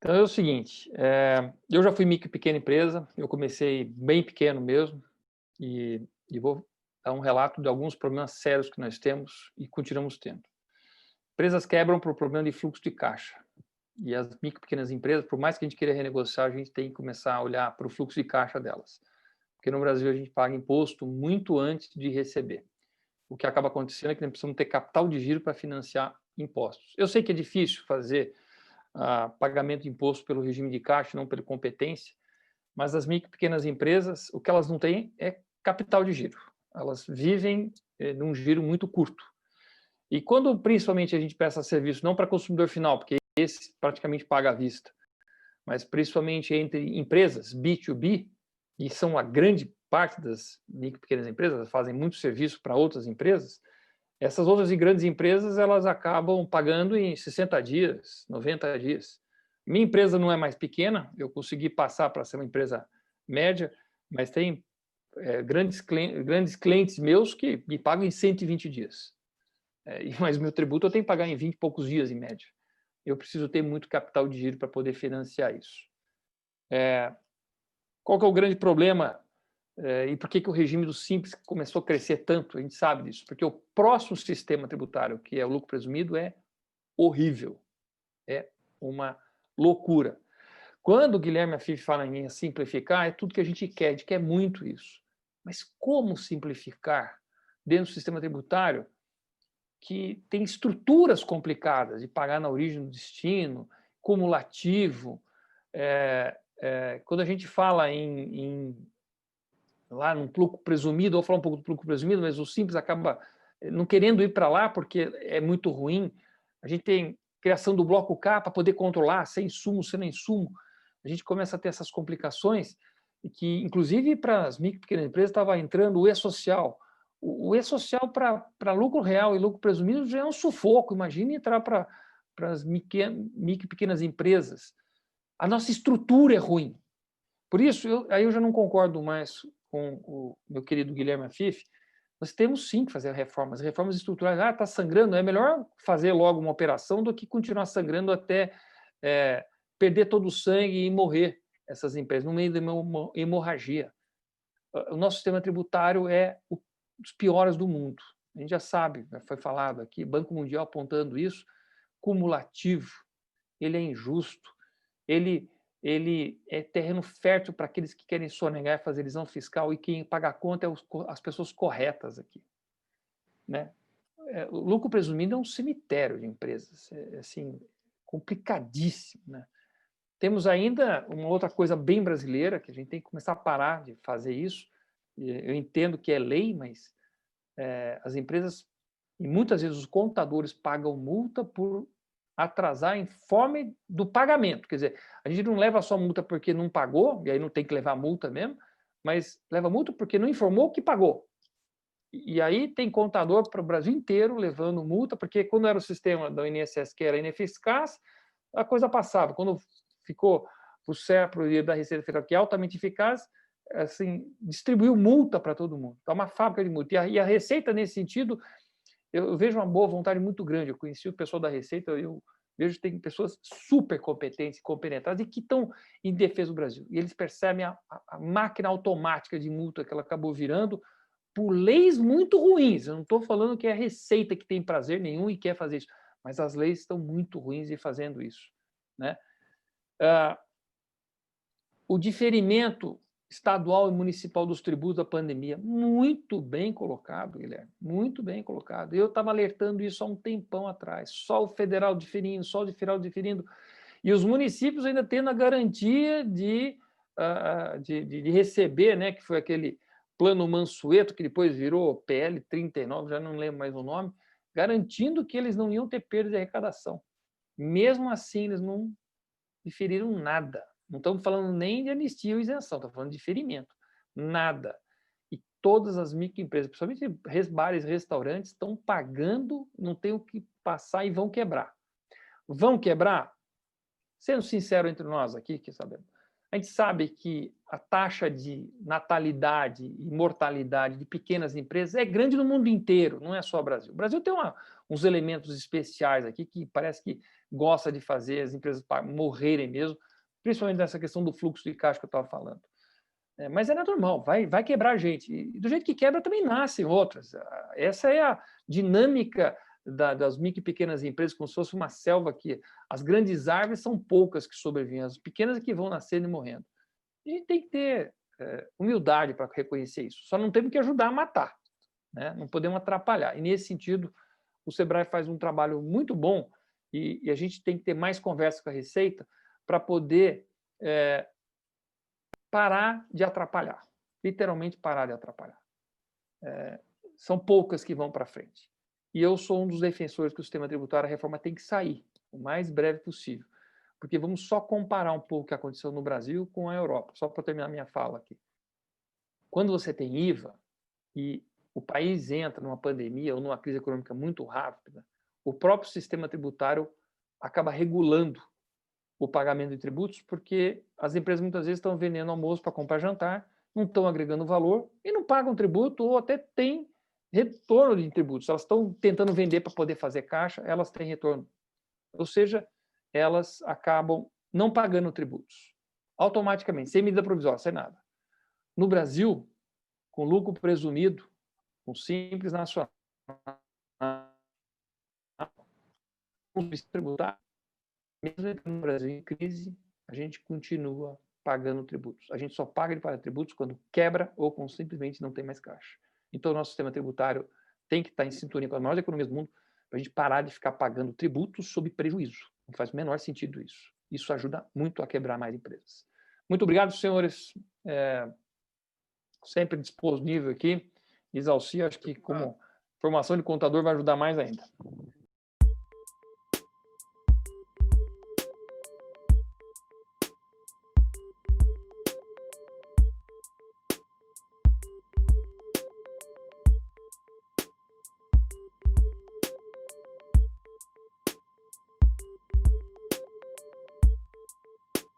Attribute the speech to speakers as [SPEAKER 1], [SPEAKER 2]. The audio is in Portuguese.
[SPEAKER 1] Então é o seguinte, eu já fui micro e pequena empresa, eu comecei bem pequeno mesmo, e vou dar um relato de alguns problemas sérios que nós temos e continuamos tendo. Empresas quebram por problema de fluxo de caixa. E as micro e pequenas empresas, por mais que a gente queira renegociar, a gente tem que começar a olhar para o fluxo de caixa delas. Porque no Brasil a gente paga imposto muito antes de receber. O que acaba acontecendo é que nós precisamos ter capital de giro para financiar impostos. Eu sei que é difícil fazer pagamento de imposto pelo regime de caixa, não pela competência, mas as micro e pequenas empresas, o que elas não têm é capital de giro. Elas vivem num giro muito curto. E quando, principalmente, a gente presta serviço não para consumidor final, porque esse praticamente paga à vista, mas principalmente entre empresas B2B, e são a grande parte das micro e pequenas empresas, fazem muito serviço para outras empresas, essas outras e grandes empresas, elas acabam pagando em 60 dias, 90 dias. Minha empresa não é mais pequena, eu consegui passar para ser uma empresa média, mas tem grandes clientes meus que me pagam em 120 dias. Mas meu tributo eu tenho que pagar em 20 e poucos dias, em média. Eu preciso ter muito capital de giro para poder financiar isso. Qual que é o grande problema e por que o regime do Simples começou a crescer tanto? A gente sabe disso, porque o próximo sistema tributário, que é o lucro presumido, é horrível. É uma loucura. Quando o Guilherme Afif fala em simplificar, é tudo que a gente quer muito isso. Mas como simplificar dentro do sistema tributário que tem estruturas complicadas de pagar na origem do destino, cumulativo? Quando a gente fala lá num lucro presumido, vou falar um pouco do lucro presumido, mas o Simples acaba não querendo ir para lá porque é muito ruim. A gente tem criação do bloco K para poder controlar, sem insumo, sem insumo. A gente começa a ter essas complicações, e que, inclusive, para as micro e pequenas empresas, estava entrando o E-Social. O E-Social para lucro real e lucro presumido já é um sufoco. Imagine entrar para as micro e pequenas empresas. A nossa estrutura é ruim. Por isso, aí eu já não concordo mais com o meu querido Guilherme Afif. Nós temos sim que fazer reformas estruturais. Está sangrando, é melhor fazer logo uma operação do que continuar sangrando até perder todo o sangue e morrer essas empresas, no meio de uma hemorragia. O nosso sistema tributário é um dos piores do mundo. A gente já sabe, já foi falado aqui, Banco Mundial apontando isso, cumulativo, ele é injusto, ele é terreno fértil para aqueles que querem sonegar e fazer elisão fiscal, e quem paga a conta é as pessoas corretas aqui. Né? O lucro presumido é um cemitério de empresas, assim, complicadíssimo. Né? Temos ainda uma outra coisa bem brasileira, que a gente tem que começar a parar de fazer isso. Eu entendo que é lei, mas as empresas, e muitas vezes os contadores pagam multa por atrasar em forma do pagamento. Quer dizer, a gente não leva só multa porque não pagou, e aí não tem que levar multa mesmo, mas leva multa porque não informou que pagou. E aí tem contador para o Brasil inteiro levando multa, porque quando era o sistema da INSS que era ineficaz, a coisa passava. Quando ficou o CEPRO e da Receita Federal, que é altamente eficaz, assim, distribuiu multa para todo mundo. Então, uma fábrica de multa. E a Receita, nesse sentido, eu vejo uma boa vontade muito grande. Eu conheci o pessoal da Receita, eu vejo que tem pessoas super competentes, compenetradas e que estão em defesa do Brasil. E eles percebem a máquina automática de multa que ela acabou virando por leis muito ruins. Eu não estou falando que é a Receita que tem prazer nenhum e quer fazer isso, mas as leis estão muito ruins e fazendo isso. Né? O diferimento estadual e municipal dos tributos da pandemia, muito bem colocado, Guilherme, muito bem colocado. Eu estava alertando isso há um tempão atrás, só o federal diferindo, só o federal diferindo, e os municípios ainda tendo a garantia de receber, né, que foi aquele plano Mansueto, que depois virou PL 39, já não lembro mais o nome, garantindo que eles não iam ter perda de arrecadação. Mesmo assim, eles não diferiram nada. Não estamos falando nem de anistia ou isenção, estamos falando de diferimento. Nada. E todas as microempresas, principalmente bares e restaurantes, estão pagando, não tem o que passar e vão quebrar. Vão quebrar? Sendo sincero entre nós aqui, que sabemos, A gente sabe que a taxa de natalidade e mortalidade de pequenas empresas é grande no mundo inteiro, não é só o Brasil. O Brasil tem uns elementos especiais aqui que parece que gosta de fazer as empresas morrerem mesmo, principalmente nessa questão do fluxo de caixa que eu estava falando. Mas é normal, vai quebrar a gente. E do jeito que quebra, também nascem outras. Essa é a dinâmica das micro e pequenas empresas, como se fosse uma selva que as grandes árvores são poucas que sobrevivem, as pequenas é que vão nascendo e morrendo. A gente tem que ter humildade para reconhecer isso. Só não temos que ajudar a matar, né? Não podemos atrapalhar. E, nesse sentido, o Sebrae faz um trabalho muito bom e a gente tem que ter mais conversa com a Receita para poder parar de atrapalhar, literalmente parar de atrapalhar. São poucas que vão para frente. E eu sou um dos defensores que o sistema tributário, a reforma tem que sair o mais breve possível, porque vamos só comparar um pouco o que aconteceu no Brasil com a Europa, só para terminar minha fala aqui. Quando você tem IVA e o país entra numa pandemia ou numa crise econômica muito rápida, o próprio sistema tributário acaba regulando o pagamento de tributos, porque as empresas muitas vezes estão vendendo almoço para comprar jantar, não estão agregando valor e não pagam tributo ou até têm retorno de tributos. Elas estão tentando vender para poder fazer caixa, elas têm retorno. Ou seja, elas acabam não pagando tributos. Automaticamente, sem medida provisória, sem nada. No Brasil, com lucro presumido, com Simples Nacional, com tributário, mesmo no Brasil em crise, a gente continua pagando tributos. A gente só paga de pagar tributos quando quebra ou quando simplesmente não tem mais caixa. Então, o nosso sistema tributário tem que estar em sintonia com as maiores economias do mundo para a gente parar de ficar pagando tributos sob prejuízo. Não faz o menor sentido isso. Isso ajuda muito a quebrar mais empresas. Muito obrigado, senhores. Sempre disponível aqui. Isalci, acho que como formação de contador vai ajudar mais ainda.